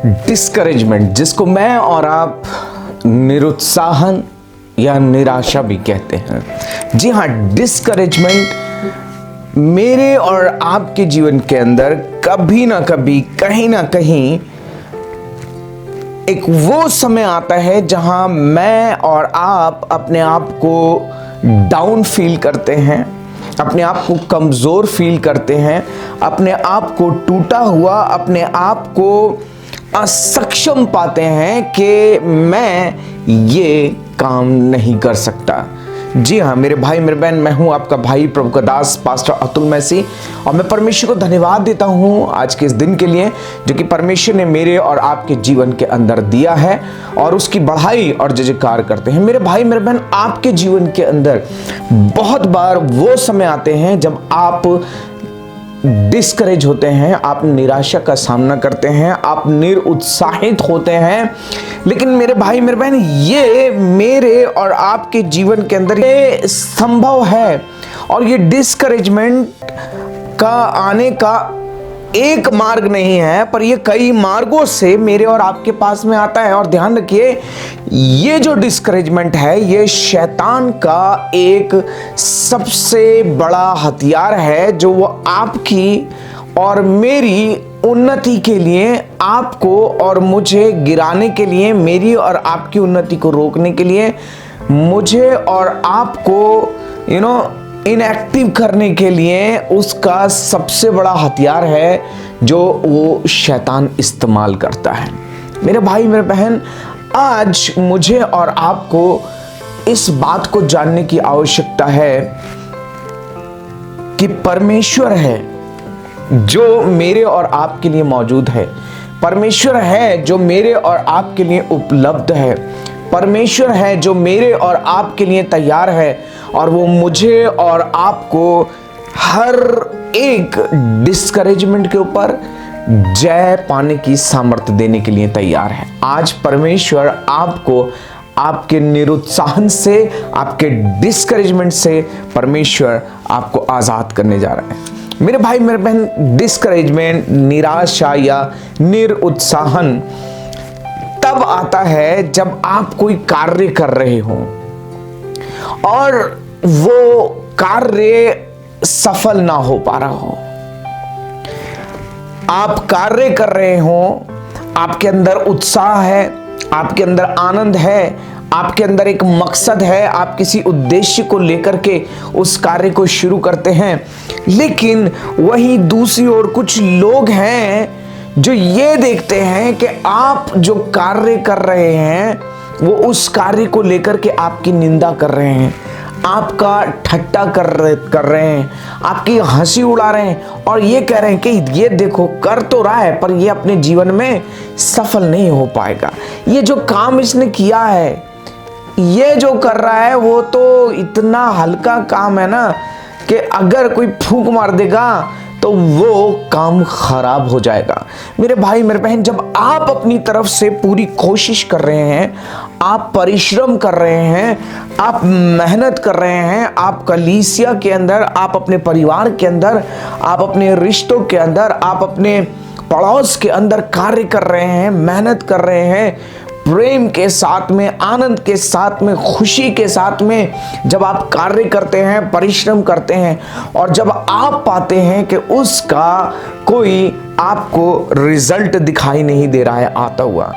Discouragement, जिसको मैं और आप निरुत्साहन या निराशा भी कहते हैं। जी हाँ, डिस्करेजमेंट मेरे और आपके जीवन के अंदर कभी ना कभी, कहीं ना कहीं एक वो समय आता है जहां मैं और आप अपने आप को डाउन फील करते हैं, अपने आप को कमजोर फील करते हैं, अपने आप को टूटा हुआ, अपने आप को असक्षम पाते हैं कि मैं ये काम नहीं कर सकता। जी हाँ मेरे भाई मेरे बहन, मैं हूं आपका भाई प्रभु का दास पास्टर अतुल मैसी, और मैं परमेश्वर को धन्यवाद देता हूं आज के इस दिन के लिए जो कि परमेश्वर ने मेरे और आपके जीवन के अंदर दिया है, और उसकी बढ़ाई और जय जयकार करते हैं। मेरे भाई मेरे बहन, आपके जीवन के अंदर बहुत बार वो समय आते हैं जब आप डिस्करेज होते हैं, आप निराशा का सामना करते हैं, आप निरुत्साहित होते हैं। लेकिन मेरे भाई मेरे बहन, ये मेरे और आपके जीवन के अंदर ये संभव है, और ये डिस्करेजमेंट का आने का एक मार्ग नहीं है, पर ये कई मार्गों से मेरे और आपके पास में आता है। और ध्यान रखिए, ये जो डिस्करेजमेंट है ये शैतान का एक सबसे बड़ा हथियार है, जो वो आपकी और मेरी उन्नति के लिए, आपको और मुझे गिराने के लिए, मेरी और आपकी उन्नति को रोकने के लिए, मुझे और आपको इनएक्टिव करने के लिए उसका सबसे बड़ा हथियार है जो वो शैतान इस्तेमाल करता है। मेरे भाई मेरे बहन, आज मुझे और आपको इस बात को जानने की आवश्यकता है कि परमेश्वर है जो मेरे और आपके लिए मौजूद है, परमेश्वर है जो मेरे और आपके लिए उपलब्ध है, परमेश्वर है जो मेरे और आपके लिए तैयार है, और वो मुझे और आपको हर एक डिस्करेजमेंट के ऊपर जय पाने की सामर्थ्य देने के लिए तैयार है। आज परमेश्वर आपको आपके निरुत्साहन से, आपके डिस्करेजमेंट से परमेश्वर आपको आजाद करने जा रहा है। मेरे भाई मेरे बहन, डिस्करेजमेंट, निराशा या निरुत्साहन तब आता है जब आप कोई कार्य कर रहे हो और वो कार्य सफल ना हो पा रहा हो। आप कार्य कर रहे हो, आपके अंदर उत्साह है, आपके अंदर आनंद है, आपके अंदर एक मकसद है, आप किसी उद्देश्य को लेकर के उस कार्य को शुरू करते हैं, लेकिन वहीं दूसरी ओर कुछ लोग हैं जो ये देखते हैं कि आप जो कार्य कर रहे हैं वो उस कार्य को लेकर के आपकी निंदा कर रहे हैं, आपका ठट्टा कर रहे हैं, आपकी हंसी उड़ा रहे हैं, और ये कह रहे हैं कि ये देखो कर तो रहा है पर ये अपने जीवन में सफल नहीं हो पाएगा। ये जो काम इसने किया है, ये जो कर रहा है वो तो इतना हल्का काम है ना कि अगर कोई फूंक मार देगा तो वो काम खराब हो जाएगा। मेरे भाई मेरे बहन, जब आप अपनी तरफ से पूरी कोशिश कर रहे हैं, आप परिश्रम कर रहे हैं, आप मेहनत कर रहे हैं, आप कलीसिया के अंदर, आप अपने परिवार के अंदर, आप अपने रिश्तों के अंदर, आप अपने पड़ोस के अंदर कार्य कर रहे हैं, मेहनत कर रहे हैं, प्रेम के साथ में, आनंद के साथ में, खुशी के साथ में जब आप कार्य करते हैं, परिश्रम करते हैं, और जब आप पाते हैं कि उसका कोई आपको रिजल्ट दिखाई नहीं दे रहा है आता हुआ,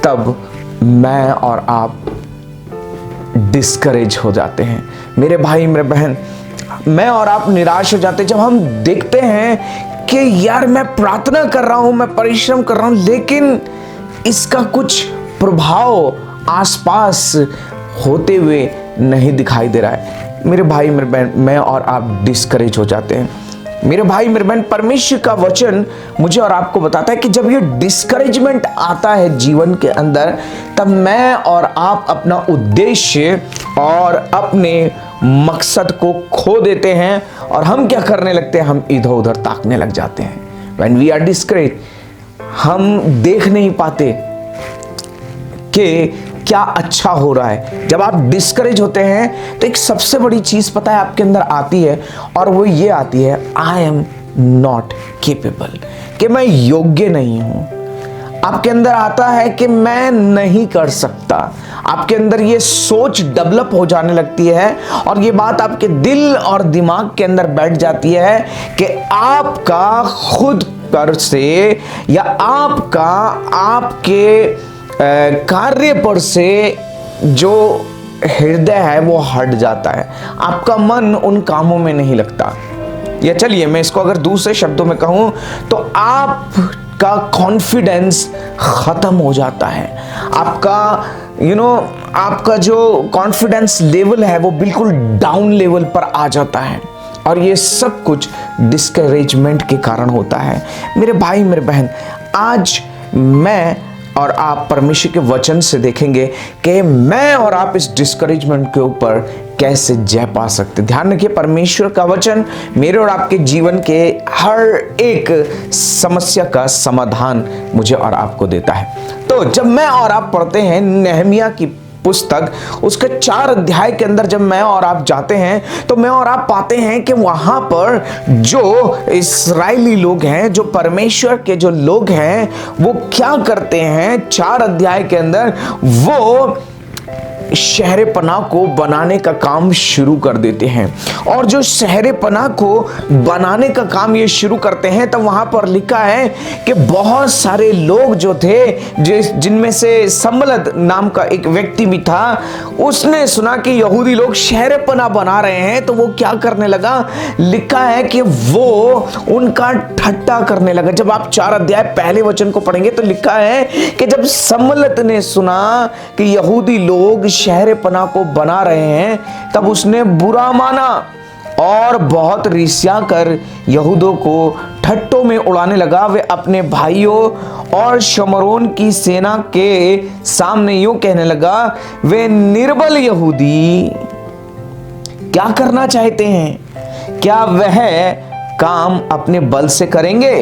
तब मैं और आप डिस्करेज हो जाते हैं। मेरे भाई मेरे बहन, मैं और आप निराश हो जाते हैं जब हम देखते हैं कि यार मैं प्रार्थना कर रहा हूं, मैं परिश्रम कर रहा हूं, लेकिन इसका कुछ प्रभाव आसपास होते हुए नहीं दिखाई दे रहा है। मेरे भाई मेरे बहन, मैं और आप डिस्करेज हो जाते हैं। मेरे भाई मेरे बहन, परमेश्वर का वचन मुझे और आपको बताता है कि जब ये डिस्करेजमेंट आता है जीवन के अंदर, तब मैं और आप अपना उद्देश्य और अपने मकसद को खो देते हैं, और हम क्या करने लगते हैं, हम इधर उधर ताकने लग जाते हैं। When we are discouraged, हम देख नहीं पाते कि क्या अच्छा हो रहा है। जब आप डिस्करेज होते हैं तो एक सबसे बड़ी चीज पता है आपके अंदर आती है, और वो ये आती है, आई एम नॉट केपेबल, कि मैं योग्य नहीं हूं। आपके अंदर आता है कि मैं नहीं कर सकता, आपके अंदर ये सोच डेवलप हो जाने लगती है और ये बात आपके दिल और दिमाग के अंदर बैठ जाती है कि आपका खुद पर से या आपका आपके कार्य पर से जो हृदय है वो हट जाता है, आपका मन उन कामों में नहीं लगता। या चलिए मैं इसको अगर दूसरे शब्दों में कहूं तो आपका कॉन्फिडेंस खत्म हो जाता है, आपका आपका जो कॉन्फिडेंस लेवल है वो बिल्कुल डाउन लेवल पर आ जाता है और ये सब कुछ डिस्करेजमेंट के कारण होता है। मेरे भाई मेरे बहन, आज मैं और आप परमेश्वर के वचन से देखेंगे कि मैं और आप इस डिस्करेजमेंट के ऊपर कैसे जय पा सकते। ध्यान रखिए, परमेश्वर का वचन मेरे और आपके जीवन के हर एक समस्या का समाधान मुझे और आपको देता है। तो जब मैं और आप पढ़ते हैं नहमिया की पुस्तक, उसके 4 अध्याय के अंदर जब मैं और आप जाते हैं तो मैं और आप पाते हैं कि वहां पर जो इस्राएली लोग हैं, जो परमेश्वर के जो लोग हैं, वो क्या करते हैं 4 अध्याय के अंदर, वो शहर पनाह को बनाने का काम शुरू कर देते हैं। और जो शहर पनाह को बनाने का काम ये शुरू करते हैं तब वहां पर लिखा है कि बहुत सारे लोग जो थे, जिनमें से सम्मलत नाम का एक व्यक्ति भी था, उसने सुना कि यहूदी लोग शहर पनाह बना रहे हैं तो वो क्या करने लगा, लिखा है कि वो उनका ठट्टा करने लगा। जब आप 4 अध्याय पहले वचन को पढ़ेंगे तो लिखा है कि जब सम्मलत ने सुना कि यहूदी लोग शहर पनाह को बना रहे हैं तब उसने बुरा माना और बहुत रीसिया कर यहूदों को ठट्टों में उड़ाने लगा। वे अपने भाइयों और शमरोन की सेना के सामने यूं कहने लगा, वे निर्बल यहूदी क्या करना चाहते हैं? क्या वह काम अपने बल से करेंगे?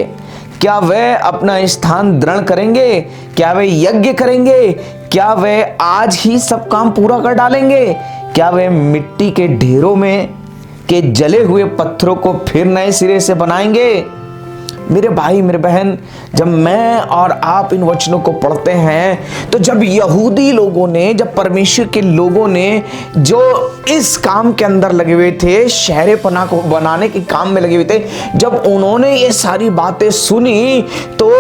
क्या वे अपना स्थान दृढ़ करेंगे? क्या वे यज्ञ करेंगे? क्या वे आज ही सब काम पूरा कर डालेंगे? क्या वे मिट्टी के ढेरों में के जले हुए पत्थरों को फिर नए सिरे से बनाएंगे? मेरे भाई मेरे बहन, जब मैं और आप इन वचनों को पढ़ते हैं तो जब यहूदी लोगों ने, जब परमेश्वर के लोगों ने जो इस काम के अंदर लगे हुए थे, शहर पनाह को बनाने के काम में लगे हुए थे, जब उन्होंने ये सारी बातें सुनी तो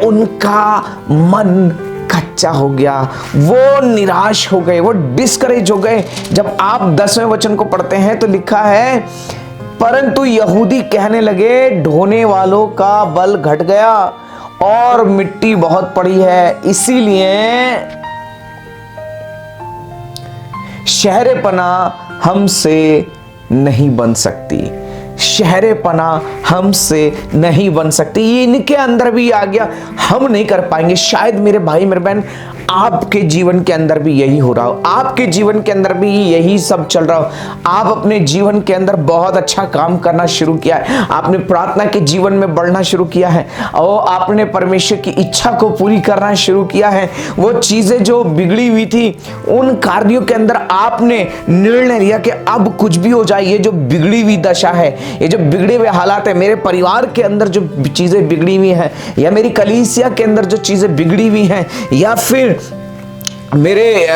उनका मन कच्चा हो गया, वो निराश हो गए, वो डिस्करेज हो गए। जब आप 10वें वचन को पढ़ते हैं तो लिखा है, परंतु यहूदी कहने लगे, ढोने वालों का बल घट गया और मिट्टी बहुत पड़ी है, इसीलिए शहर पनाह हमसे नहीं बन सकती। शहर पनाह हमसे नहीं बन सकती। ये इनके अंदर भी आ गया, हम नहीं कर पाएंगे। शायद मेरे भाई मेरे बहन, आपके जीवन के अंदर भी यही हो रहा हो, आपके जीवन के अंदर भी यही सब चल रहा हो। आप अपने जीवन के अंदर बहुत अच्छा काम करना शुरू किया है, आपने प्रार्थना के जीवन में बढ़ना शुरू किया है और आपने परमेश्वर की इच्छा को पूरी करना शुरू किया है। वो चीजें जो बिगड़ी हुई थी, उन कार्यों के अंदर आपने निर्णय लिया कि अब कुछ भी हो जाए, ये जो बिगड़ी हुई दशा है, ये जो बिगड़े हुए हालात है, मेरे परिवार के अंदर जो चीजें बिगड़ी हुई हैं, या मेरी कलीसिया के अंदर जो चीजें बिगड़ी हुई हैं, या फिर मेरे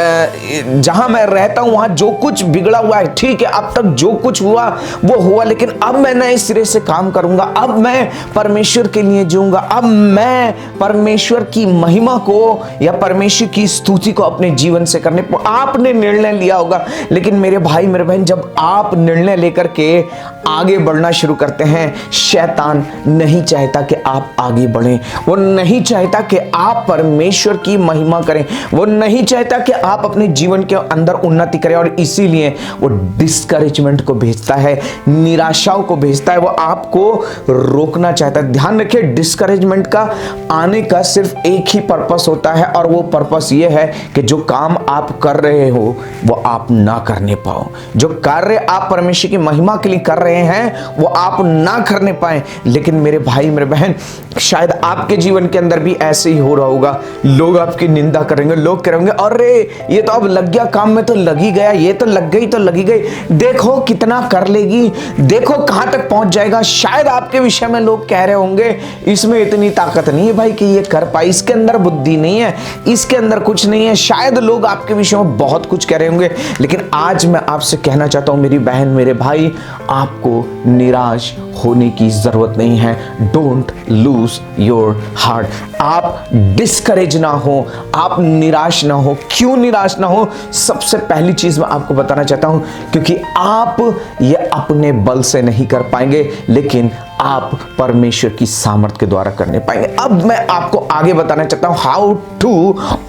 जहां मैं रहता हूं वहां जो कुछ बिगड़ा हुआ है, ठीक है, अब तक जो कुछ हुआ वो हुआ, लेकिन अब मैं नए सिरे से काम करूंगा, अब मैं परमेश्वर के लिए जीऊंगा, अब मैं परमेश्वर की महिमा को या परमेश्वर की स्तुति को अपने जीवन से करने। आपने निर्णय लिया होगा, लेकिन मेरे भाई मेरे बहन, जब आप निर्णय लेकर के आगे बढ़ना शुरू करते हैं, शैतान नहीं चाहता कि आप आगे बढ़ें, वो नहीं चाहता कि आप परमेश्वर की महिमा करें, वो नहीं चाहता कि आप अपने जीवन के अंदर उन्नति करें, और इसीलिए वो डिस्करेजमेंट को भेजता है, निराशाओं को भेजता है, वो आपको रोकना चाहता है। ध्यान रखिए, डिस्करेजमेंट का आने का सिर्फ एक ही पर्पस होता है, और वो पर्पस ये है कि जो काम आप कर रहे हो वो आप ना करने पाओ, जो कार्य आप परमेश्वर की महिमा के लिए कर रहे हैं वो आप ना करने पाए। लेकिन मेरे भाई मेरे बहन, शायद आपके जीवन के अंदर भी ऐसे ही हो रहा होगा, लोग आपकी निंदा करेंगे, लोग कहेंगे होंगे, अरे ये तो अब लग गया काम में, तो लग ही गया, ये तो लग गई तो लगी गई, देखो कितना कर लेगी, देखो कहां तक पहुंच जाएगा। शायद आपके विषय में लोग कह रहे होंगे इसमें इतनी ताकत नहीं है भाई कि ये कर पाए, इसके अंदर बुद्धि नहीं है, इसके अंदर कुछ नहीं है। शायद लोग आपके विषय में बहुत कुछ कह रहे होंगे, लेकिन आज मैं आपसे कहना चाहता हूं मेरी बहन मेरे भाई, आपको निराश होने की जरूरत नहीं है। Don't lose your heart. आप डिस्करेज ना हो, आप निराश ना हो। क्यों निराश ना हो? सबसे पहली चीज मैं आपको बताना चाहता हूं, क्योंकि आप ये अपने बल से नहीं कर पाएंगे, लेकिन आप परमेश्वर की सामर्थ के द्वारा करने पाएंगे। अब मैं आपको आगे बताना चाहता हूं how to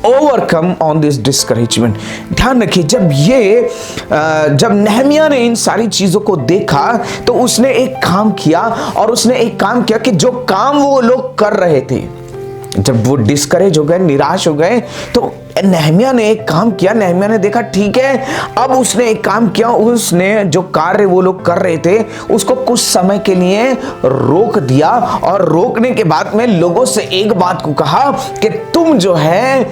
overcome on this discouragement. ध्यान रखिए, जब नहमिया ने इन सारी चीजों को देखा तो उसने एक काम किया, और उसने एक काम किया कि जो काम वो लोग कर रहे थे, जब वो डिस्करेज हो गए, निराश हो गए, तो नहमिया ने एक काम किया। नहमिया ने देखा ठीक है, अब उसने एक काम किया, उसने जो कार्य वो लोग कर रहे थे उसको कुछ समय के लिए रोक दिया, और रोकने के बाद में लोगों से एक बात को कहा कि तुम जो है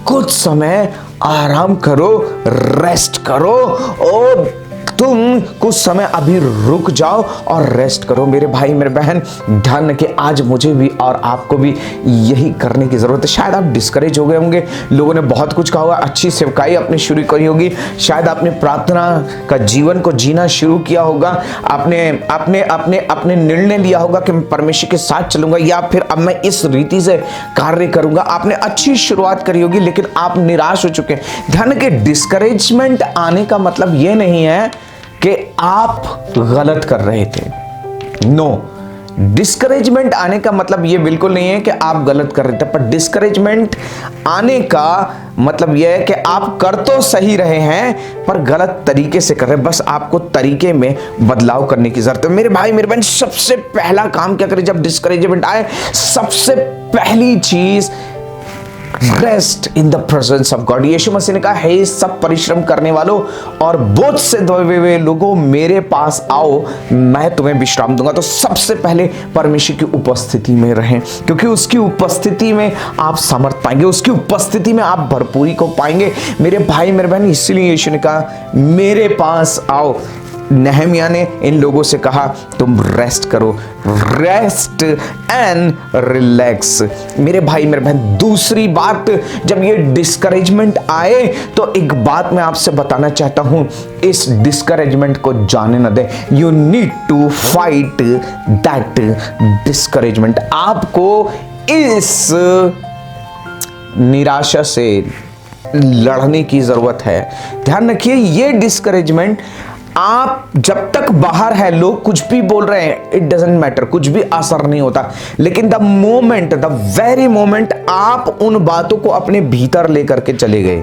कुछ समय आराम करो, रेस्ट करो, और तुम कुछ समय अभी रुक जाओ और रेस्ट करो। मेरे भाई मेरे बहन, ध्यान रखिए, आज मुझे भी और आपको भी यही करने की जरूरत है। शायद आप डिस्करेज हो गए होंगे, लोगों ने बहुत कुछ कहा होगा, अच्छी सेवकाई आपने शुरू करी होगी, शायद आपने प्रार्थना का जीवन को जीना शुरू किया होगा, आपने निर्णय लिया होगा कि मैं परमेश्वर के साथ चलूंगा, या फिर अब मैं इस रीति से कार्य करूंगा। आपने अच्छी शुरुआत करी होगी, लेकिन आप निराश हो चुके हैं। ध्यान रखिए, डिस्करेजमेंट आने का मतलब यह नहीं है कि आप गलत कर रहे थे। नो, डिस्करेजमेंट आने का मतलब यह बिल्कुल नहीं है कि आप गलत कर रहे थे, पर डिस्करेजमेंट आने का मतलब यह है कि आप कर तो सही रहे हैं पर गलत तरीके से कर रहे हैं। बस आपको तरीके में बदलाव करने की जरूरत है। मेरे भाई मेरे बहन, सबसे पहला काम क्या करें जब डिस्करेजमेंट आए? सबसे पहली चीज, rest in the presence of God. यीशु मसीह ने कहा, हे सब परिश्रम करने वालों और बोझ से धोए हुए लोगों, मेरे पास आओ, मैं तुम्हें विश्राम दूंगा। तो सबसे पहले परमेश्वर की उपस्थिति में रहें, क्योंकि उसकी उपस्थिति में आप सामर्थ पाएंगे, उसकी उपस्थिति में आप भरपूरी को पाएंगे। मेरे भाई मेरे बहन, इसीलिए यीशु ने कहा, मेरे पास आओ। नहमिया ने इन लोगों से कहा, तुम रेस्ट करो, रेस्ट एंड रिलैक्स। मेरे भाई मेरे बहन, दूसरी बात, जब ये डिस्करेजमेंट आए तो एक बात मैं आपसे बताना चाहता हूं, इस डिस्करेजमेंट को जाने न दे। You need to fight that discouragement. आपको इस निराशा से लड़ने की जरूरत है। ध्यान रखिए, ये डिस्करेजमेंट आप जब तक बाहर है, लोग कुछ भी बोल रहे हैं, इट डजंट मैटर, कुछ भी असर नहीं होता। लेकिन the moment, the very moment आप उन बातों को अपने भीतर लेकर के चले गए,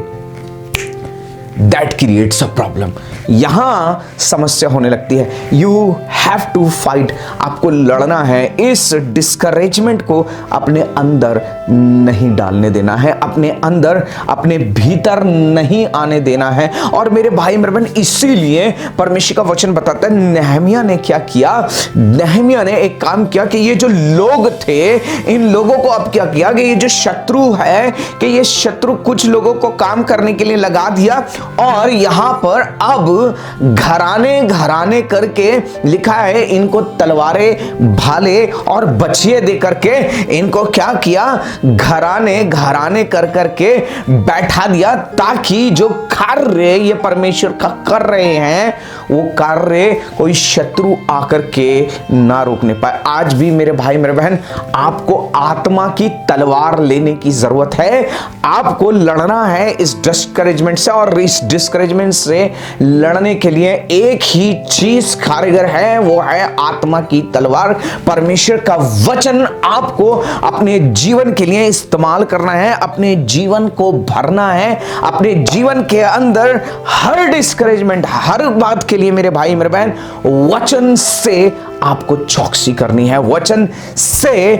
दैट क्रिएट्स अ प्रॉब्लम। यहां समस्या होने लगती है। यू हैव टू फाइट, आपको लड़ना है। इस डिस्करेजमेंट को अपने अंदर नहीं डालने देना है, अपने अंदर, अपने भीतर नहीं आने देना है। और मेरे भाई मेरे बहन, इसीलिए परमेश्वर का वचन बताता है, नहमिया ने क्या किया? नहमिया ने एक काम किया कि ये जो लोग थे, इन लोगों को अब क्या किया कि ये जो शत्रु है, कि ये शत्रु कुछ लोगों को काम करने के लिए लगा दिया, और यहां पर अब घराने घराने करके लिखा है, इनको तलवारें, भाले और बछिए दे करके इनको क्या किया? घराने घराने कर करके बैठा दिया, ताकि जो कार्य ये परमेश्वर का कर रहे हैं, वो कार्य कोई शत्रु आकर के ना रोकने पाए। आज भी मेरे भाई मेरे बहन, आपको आत्मा की तलवार लेने की जरूरत है। आपको लड़ना है इस डिस्करेजमेंट से, और इस डिस्करेजमेंट से लड़ने के लिए एक ही चीज कारगर है, वो है आत्मा की तलवार। परमेश्वर का वचन आपको अपने जीवन के लिए इस्तेमाल करना है, अपने जीवन को भरना है, अपने जीवन के अंदर हर डिस्करेजमेंट, हर बात के लिए मेरे भाई मेरे बहन, वचन से आपको चौकसी करनी है। वचन से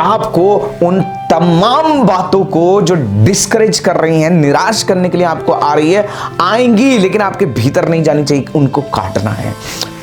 आपको उन तमाम बातों को जो डिस्करेज कर रही हैं, निराश करने के लिए आपको आ रही है, आएंगी, लेकिन आपके भीतर नहीं जानी चाहिए, उनको काटना है।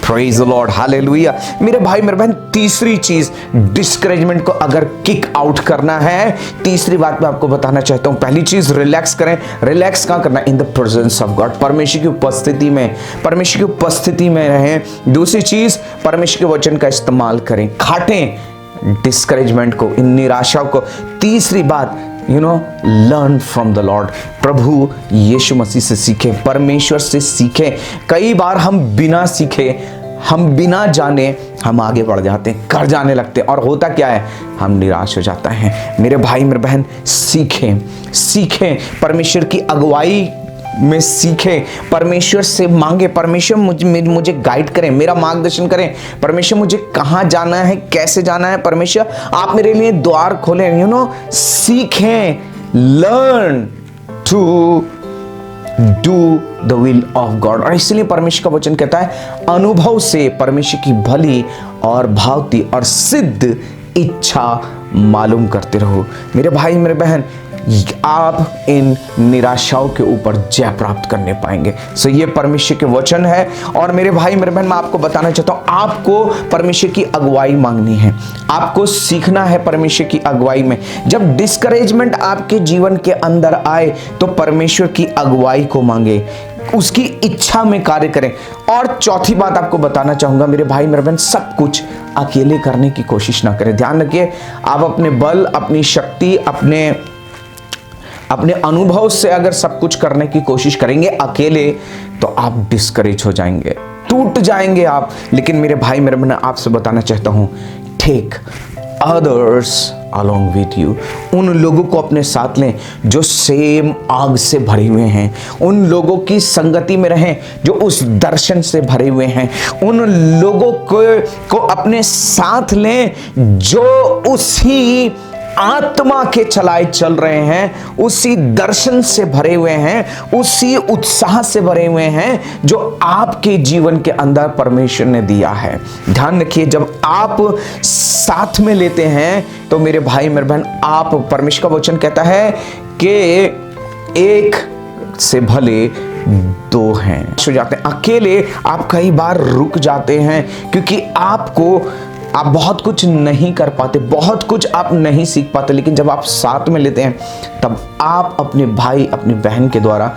Praise the Lord, hallelujah. मेरे भाई मेरे बहन, तीसरी चीज, डिस्करेजमेंट को अगर किक आउट करना है, तीसरी बात मैं आपको बताना चाहता हूं। पहली चीज, रिलैक्स करें। रिलैक्स कहां करना? इन द प्रेजेंस ऑफ गॉड, परमेश्वर की उपस्थिति में, परमेश्वर की उपस्थिति में रहें। दूसरी चीज, परमेश्वर के वचन का इस्तेमाल करें, काटें डिस्करेजमेंट को, इन निराशा को। तीसरी बात, लर्न फ्रॉम द लॉर्ड, प्रभु यीशु मसीह से सीखें, परमेश्वर से सीखें। कई बार हम बिना सीखे, हम बिना जाने हम आगे बढ़ जाते हैं, कर जाने लगते हैं, और होता क्या है? हम निराश हो जाते हैं। मेरे भाई मेरे बहन, सीखें परमेश्वर की अगुवाई में, सीखें, परमेश्वर से मांगे, परमेश्वर मुझे गाइड करें, मेरा मार्गदर्शन करें, परमेश्वर मुझे कहाँ जाना है, कैसे जाना है, परमेश्वर आप मेरे लिए द्वार खोलें। सीखें, learn to do the will of God. और इसलिए परमेश्वर का वचन कहता है, अनुभव से परमेश्वर की भली और भावती और सिद्ध इच्छा मालूम करते रहो। मेरे भाई मेरे बहन, आप इन निराशाओं के ऊपर जय प्राप्त करने पाएंगे। सो ये परमेश्वर के वचन है। और मेरे भाई मेरे बहन, मैं आपको बताना चाहता हूं, आपको परमेश्वर की अगुवाई मांगनी है, आपको सीखना है परमेश्वर की अगुवाई में। जब डिस्करेजमेंट आपके जीवन के अंदर आए तो परमेश्वर की अगुवाई को मांगे, उसकी इच्छा में कार्य करें। और चौथी बात आपको बताना चाहूंगा मेरे भाई मेरे बहन, सब कुछ अकेले करने की कोशिश ना करें। ध्यान रखिए, आप अपने बल, अपनी शक्ति, अपने अनुभव से अगर सब कुछ करने की कोशिश करेंगे अकेले, तो आप डिस्करेज हो जाएंगे, टूट जाएंगे आप। लेकिन मेरे भाई मेरे बहन, आपसे बताना चाहता हूं, take others along with you. उन लोगों को अपने साथ लें जो सेम आग से भरे हुए हैं, उन लोगों की संगति में रहें जो उस दर्शन से भरे हुए हैं, उन लोगों को अपने साथ लें जो उसी आत्मा के चलाए चल रहे हैं, उसी दर्शन से भरे हुए हैं, उसी उत्साह से भरे हुए हैं जो आपके जीवन के अंदर परमेश्वर ने दिया है। ध्यान रखिए, जब आप साथ में लेते हैं तो मेरे भाई मेरे बहन, आप, परमेश्वर का वचन कहता है कि एक से भले दो हैं। हो जाते हैं अकेले, आप कई बार रुक जाते हैं क्योंकि आप बहुत कुछ नहीं कर पाते, बहुत कुछ आप नहीं सीख पाते। लेकिन जब आप साथ में लेते हैं तब आप अपने भाई, अपनी बहन के द्वारा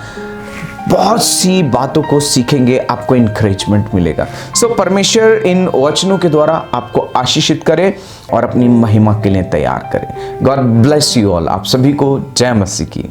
बहुत सी बातों को सीखेंगे, आपको इंकरेजमेंट मिलेगा। सो परमेश्वर इन वचनों के द्वारा आपको आशीषित करे और अपनी महिमा के लिए तैयार करे। God bless you all. आप सभी को जय मसीह की।